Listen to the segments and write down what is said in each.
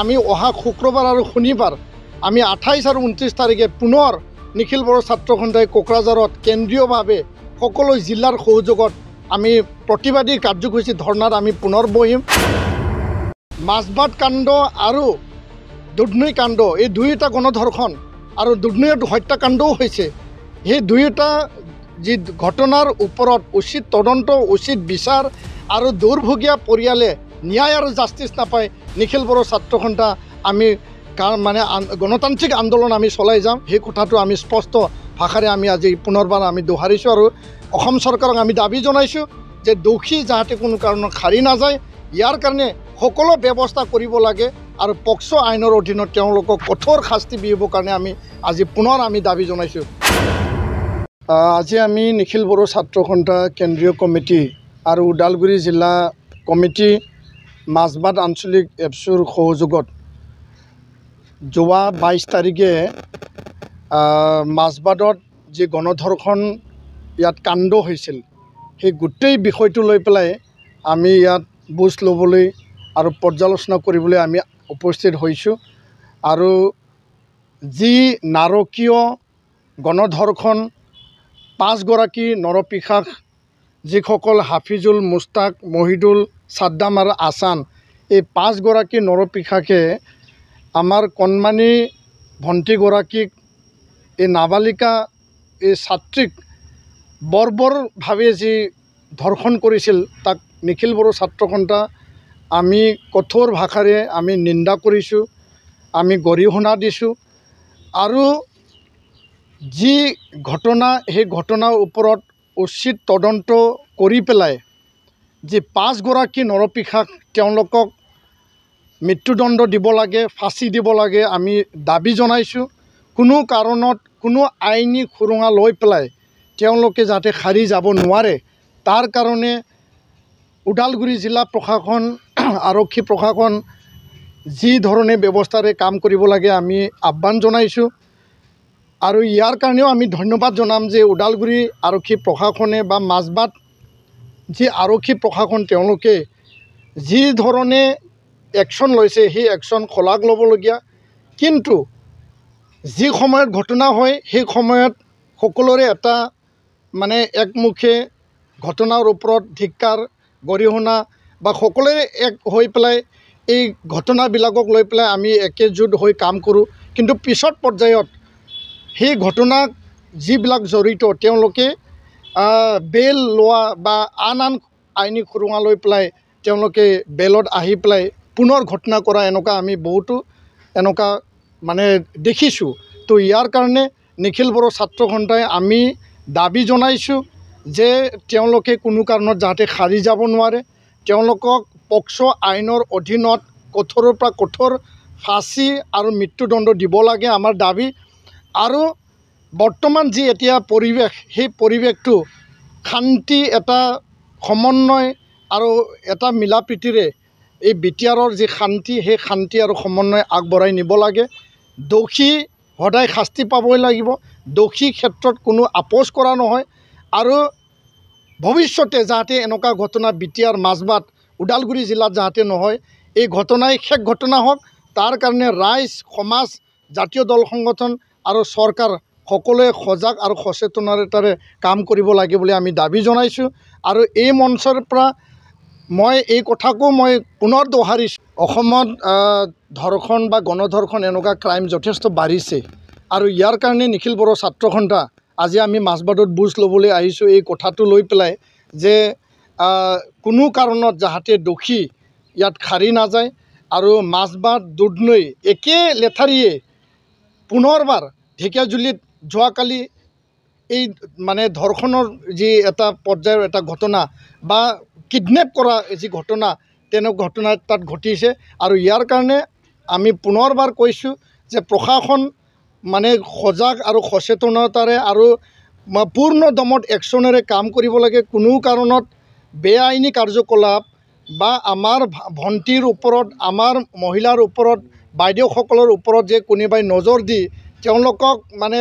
আমি অহা শুক্ৰবাৰ আৰু শনিবাৰ আমি 28 আৰু 29 তাৰিখে পুনৰ নিখিল বড়ো ছাত্ৰ সন্থাই কোকৰাঝাৰত কেন্দ্ৰীয়ভাৱে সকলো জিলাৰ সহযোগত আমি প্ৰতিবাদী কাৰ্যসূচী ধৰ্ণাত আমি পুনৰ বহিম। মাজবাট কাণ্ড আৰু দুধনৈ কাণ্ড এই দুয়োটা গণধৰ্ষণ আৰু দুধনৈত হত্যাকাণ্ডও হৈছে। সেই দুয়োটা যি ঘটনাৰ ওপৰত উচিত তদন্ত, উচিত বিচাৰ আৰু দুৰ্ভগীয়া পৰিয়ালে ন্যায় আৰু জাষ্টিছ নাপায় নিখিল বড়ো ছাত্ৰ সন্থা আমি মানে গণতান্ত্ৰিক আন্দোলন আমি চলাই যাম। সেই কথাটো আমি স্পষ্ট ভাষাৰে আমি আজি পুনৰবাৰ আমি দোহাৰিছোঁ আৰু অসম চৰকাৰক আমি দাবী জনাইছোঁ যে দোষী যাতে কোনো কাৰণত সাৰি নাযায়, ইয়াৰ কাৰণে সকলো ব্যৱস্থা কৰিব লাগে আৰু পক্সো আইনৰ অধীনত তেওঁলোকক কঠোৰ শাস্তি বিহিবৰ কাৰণে আমি আজি পুনৰ আমি দাবী জনাইছোঁ। আজি আমি নিখিল বড়ো ছাত্ৰ সন্থা কেন্দ্ৰীয় কমিটি আৰু ওদালগুৰি জিলা কমিটি মাজবাট আঞ্চলিক এপছুৰ সহযোগত যোৱা 22 তাৰিখে মাজবাটত যি গণধৰ্ষণ ইয়াত কাণ্ড হৈছিল সেই গোটেই বিষয়টো লৈ পেলাই আমি ইয়াত বুজ ল'বলৈ আৰু পৰ্যালোচনা কৰিবলৈ আমি উপস্থিত হৈছোঁ। আৰু যি নাৰকীয় গণধৰ্ষণ 5 গৰাকী নৰপিশাচ যিসকল হাফিজুল, মুস্তাক, মহিদুল, সাদ্দাম আৰু আছান, এই 5 গৰাকী নৰপিশাচে আমাৰ কণমানি ভণ্টিগৰাকীক, এই নাবালিকা এই ছাত্ৰীক বৰ্বৰভাৱে যি ধৰ্ষণ কৰিছিল তাক নিখিল বড়ো ছাত্ৰ সন্থা আমি কঠোৰ ভাষাৰে আমি নিন্দা কৰিছোঁ, আমি গৰিহণা দিছোঁ। আৰু যি ঘটনা সেই ঘটনাৰ ওপৰত উচিত তদন্ত কৰি পেলাই যি 5 গৰাকী নৰপিশাচ তেওঁলোকক মৃত্যুদণ্ড দিব লাগে, ফাঁচি দিব লাগে আমি দাবী জনাইছোঁ। কোনো কাৰণত কোনো আইনী সুৰুঙা লৈ পেলাই তেওঁলোকে যাতে সাৰি যাব নোৱাৰে তাৰ কাৰণে ওদালগুৰি জিলা প্ৰশাসন, আৰক্ষী প্ৰশাসন যি ধৰণে ব্যৱস্থাৰে কাম কৰিব লাগে আমি আহ্বান জনাইছোঁ। আৰু ইয়াৰ কাৰণেও আমি ধন্যবাদ জনাম যে ওদালগুৰি আৰক্ষী প্ৰশাসনে বা মাজবাট যি আৰক্ষী প্ৰশাসন তেওঁলোকে যি ধৰণে একশ্যন লৈছে সেই একশ্যন শলাগ ল'বলগীয়া। কিন্তু যি সময়ত ঘটনা হয় সেই সময়ত সকলোৰে এটা মানে একমুখে ঘটনাৰ ওপৰত ধিক্কাৰ, গৰিহণা বা সকলোৰে এক হৈ পেলাই এই ঘটনাবিলাকক লৈ পেলাই আমি একেজোট হৈ কাম কৰোঁ। কিন্তু পিছত পৰ্যায়ত সেই ঘটনাক যিবিলাক জড়িত তেওঁলোকে বেল লোৱা বা আন আইনী সুৰুঙা লৈ পেলাই তেওঁলোকে বেলত আহি পেলাই পুনৰ ঘটনা কৰা এনেকুৱা আমি বহুতো এনেকুৱা মানে দেখিছোঁ। তো ইয়াৰ কাৰণে নিখিল বড়ো ছাত্ৰ সন্থাই আমি দাবী জনাইছোঁ যে তেওঁলোকে কোনো কাৰণত যাতে সাৰি যাব নোৱাৰে, তেওঁলোকক পক্সো আইনৰ অধীনত কঠোৰৰ পৰা কঠোৰ ফাঁচি আৰু মৃত্যুদণ্ড দিব লাগে আমাৰ দাবী। আৰু বৰ্তমান যি এতিয়া পৰিৱেশ সেই পৰিৱেশটো শান্তি, এটা সমন্বয় আৰু এটা মিলা প্ৰীতিৰে এই বিটিআৰৰ যি শান্তি সেই শান্তি আৰু সমন্বয় আগবঢ়াই নিব লাগে। দোষী সদায় শাস্তি পাবই লাগিব, দোষী ক্ষেত্ৰত কোনো আপোচ কৰা নহয়। আৰু ভৱিষ্যতে যাতে এনেকুৱা ঘটনা বিটিআৰ, মাজবাট, ওদালগুৰি জিলাত যাতে নহয়, এই ঘটনাই শেষ ঘটনা হওক তাৰ কাৰণে ৰাইজ, সমাজ, জাতীয় দল সংগঠন আৰু চৰকাৰ সকলোৱে সজাগ আৰু সচেতনতাৰে কাম কৰিব লাগে বুলি আমি দাবী জনাইছোঁ। আৰু এই মঞ্চৰ পৰা মই এই কথাকো মই পুনৰ দোহাৰিছোঁ, অসমত ধৰ্ষণ বা গণধৰ্ষণ এনেকুৱা ক্ৰাইম যথেষ্ট বাঢ়িছে। আৰু ইয়াৰ কাৰণে নিখিল বড়ো ছাত্ৰ সন্থা আজি আমি মাজবাটত বুজ ল'বলৈ আহিছোঁ এই কথাটো লৈ পেলাই যে কোনো কাৰণত যাতে দোষী ইয়াত সাৰি নাযায়। আৰু মাজবাট, দুধনৈ একে লেঠাৰিয়ে পুনৰবাৰ ঢেকীয়াজুলিত যোৱাকালি এই মানে ধৰ্ষণৰ যি এটা পৰ্যায়ৰ এটা ঘটনা বা কিডনেপ কৰা যি ঘটনা তেনেকুৱা ঘটনা তাত ঘটিছে। আৰু ইয়াৰ কাৰণে আমি পুনৰবাৰ কৈছোঁ যে প্ৰশাসন মানে সজাগ আৰু সচেতনতাৰে আৰু পূৰ্ণ দমত একশ্যনেৰে কাম কৰিব লাগে। কোনো কাৰণত বেআইনী কাৰ্যকলাপ বা আমাৰ ভণ্টিৰ ওপৰত, আমাৰ মহিলাৰ ওপৰত, বাইদেউসকলৰ ওপৰত যে কোনোবাই নজৰ দি তেওঁলোকক মানে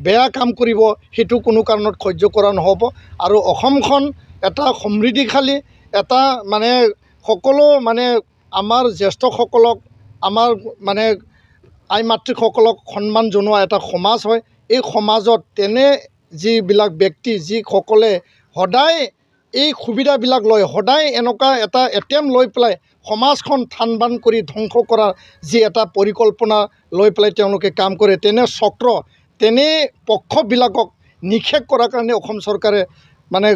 বেয়া কাম কৰিব সেইটো কোনো কাৰণত সহ্য কৰা নহ'ব। আৰু অসমখন এটা সমৃদ্ধিশালী, এটা মানে সকলো মানে আমাৰ জ্যেষ্ঠসকলক আমাৰ মানে আই মাতৃসকলক সন্মান জনোৱা এটা সমাজ হয়। এই সমাজত তেনে যিবিলাক ব্যক্তি যিসকলে সদায় এই সুবিধাবিলাক লৈ সদায় এনেকুৱা এটা এটেম্প লৈ পেলাই সমাজখন থান বান কৰি ধ্বংস কৰাৰ যি এটা পৰিকল্পনা লৈ পেলাই তেওঁলোকে কাম কৰে, তেনে চক্ৰ তেনে পক্ষবিলাকক নিষেধ কৰাৰ কাৰণে অসম চৰকাৰে মানে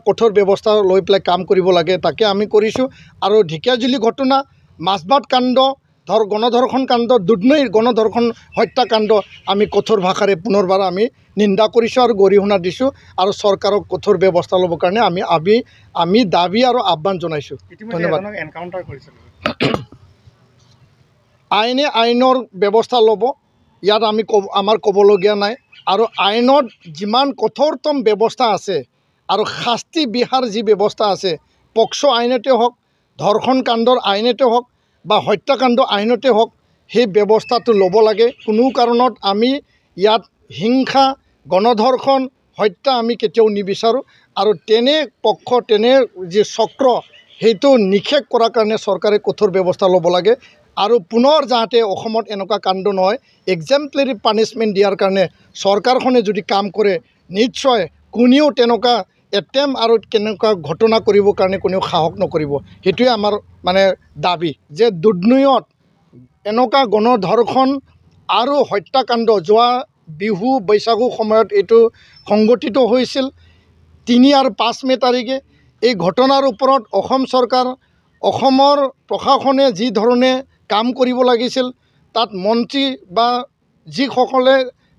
কঠোৰ ব্যৱস্থা লৈ পেলাই কাম কৰিব লাগে। তাকে আমি কৰিছোঁ। আৰু ঢেকীয়াজুলি ঘটনা, মাজবাট কাণ্ড, গণধৰ্ষণ কাণ্ড, দুধনৈৰ গণধৰ্ষণ হত্যাকাণ্ড আমি কঠোৰ ভাষাৰে পুনৰবাৰ আমি নিন্দা কৰিছোঁ আৰু গৰিহণা দিছোঁ আৰু চৰকাৰক কঠোৰ ব্যৱস্থা ল'বৰ কাৰণে আমি দাবী আৰু আহ্বান জনাইছোঁ। ধন্যবাদ। আইনে আইনৰ ব্যৱস্থা ল'ব, ইয়াত আমাৰ ক'বলগীয়া নাই। আৰু আইনত যিমান কঠোৰতম ব্যৱস্থা আছে আৰু শাস্তি বিহাৰ যি ব্যৱস্থা আছে, পক্সো আইনতে হওক, ধৰ্ষণ কাণ্ডৰ আইনতে হওক বা হত্যাকাণ্ড আইনতে হওক, সেই ব্যৱস্থাটো ল'ব লাগে। কোনো কাৰণত আমি ইয়াত হিংসা, গণধৰ্ষণ, হত্যা আমি কেতিয়াও নিবিচাৰোঁ। আৰু তেনে পক্ষ তেনে যি চক্ৰ সেইটো নিষেধ কৰাৰ কাৰণে চৰকাৰে কঠোৰ ব্যৱস্থা ল'ব লাগে। আৰু পুনৰ যাতে অসমত এনেকুৱা কাণ্ড নহয়, এক্সাম্পলাৰী পানিছমেণ্ট দিয়াৰ কাৰণে চৰকাৰখনে যদি কাম কৰে, নিশ্চয় কোনেও তেনেকুৱা এটেম্প আৰু কেনেকুৱা ঘটনা কৰিবৰ কাৰণে কোনেও সাহস নকৰিব। সেইটোৱে আমাৰ মানে দাবী যে দুধনৈত এনেকুৱা গণধৰ্ষণ আৰু হত্যাকাণ্ড যোৱা বিহু বৈশাগু সময়ত এইটো সংঘটিত হৈছিল 3 আৰু 5 মে' তাৰিখে। এই ঘটনাৰ ওপৰত অসম চৰকাৰ, অসমৰ প্ৰশাসনে যি ধৰণে কাম কৰিব লাগিছিল, তাত মন্ত্ৰী বা যিসকলে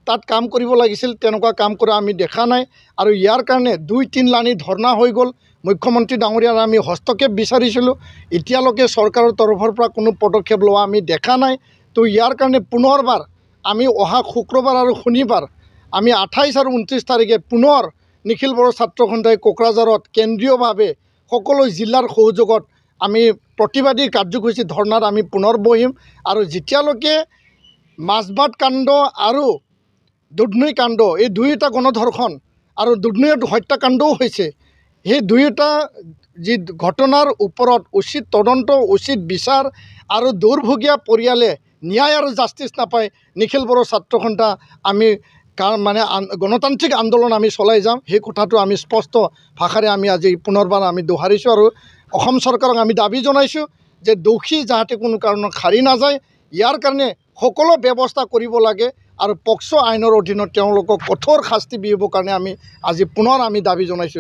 তাত কাম কৰিব লাগিছিল তেনেকুৱা কাম কৰা আমি দেখা নাই। আৰু ইয়াৰ কাৰণে 2-3 লানি ধৰ্ণা হৈ গ'ল। মুখ্যমন্ত্ৰী ডাঙৰীয়াৰ আমি হস্তক্ষেপ বিচাৰিছিলোঁ, এতিয়ালৈকে চৰকাৰৰ তৰফৰ পৰা কোনো পদক্ষেপ লোৱা আমি দেখা নাই। তো ইয়াৰ কাৰণে পুনৰবাৰ আমি অহা শুক্ৰবাৰ আৰু শনিবাৰ আমি 28 আৰু 29 তাৰিখে পুনৰ নিখিল বড়ো ছাত্ৰ সন্থাই কোকৰাঝাৰত কেন্দ্ৰীয়ভাৱে সকলো জিলাৰ সহযোগত আমি প্ৰতিবাদী কাৰ্যসূচী ধৰ্ণাত আমি পুনৰ বহিম। আৰু যেতিয়ালৈকে মাজবাট কাণ্ড আৰু দুধনৈ কাণ্ড, এই দুয়োটা গণধৰ্ষণ আৰু দুধনৈত হত্যাকাণ্ডও হৈছে, সেই দুয়োটা যি ঘটনাৰ ওপৰত উচিত তদন্ত, উচিত বিচাৰ আৰু দুৰ্ভগীয়া পৰিয়ালে ন্যায় আৰু জাষ্টিছ নাপায়, নিখিল বড়ো ছাত্ৰ সন্থা আমি মানে গণতান্ত্ৰিক আন্দোলন আমি চলাই যাম। সেই কথাটো আমি স্পষ্ট ভাষাৰে আমি আজি পুনৰবাৰ আমি দোহাৰিছোঁ। আৰু অসম চৰকাৰক আমি দাবী জনাইছোঁ যে দোষী যাতে কোনো কাৰণত সাৰি নাযায়, ইয়াৰ কাৰণে সকলো ব্যৱস্থা কৰিব লাগে। আৰু পক্সো আইনৰ অধীনত তেওঁলোকক কঠোৰ শাস্তি দিবৰ কাৰণে আমি আজি পুনৰ আমি দাবী জনাইছোঁ।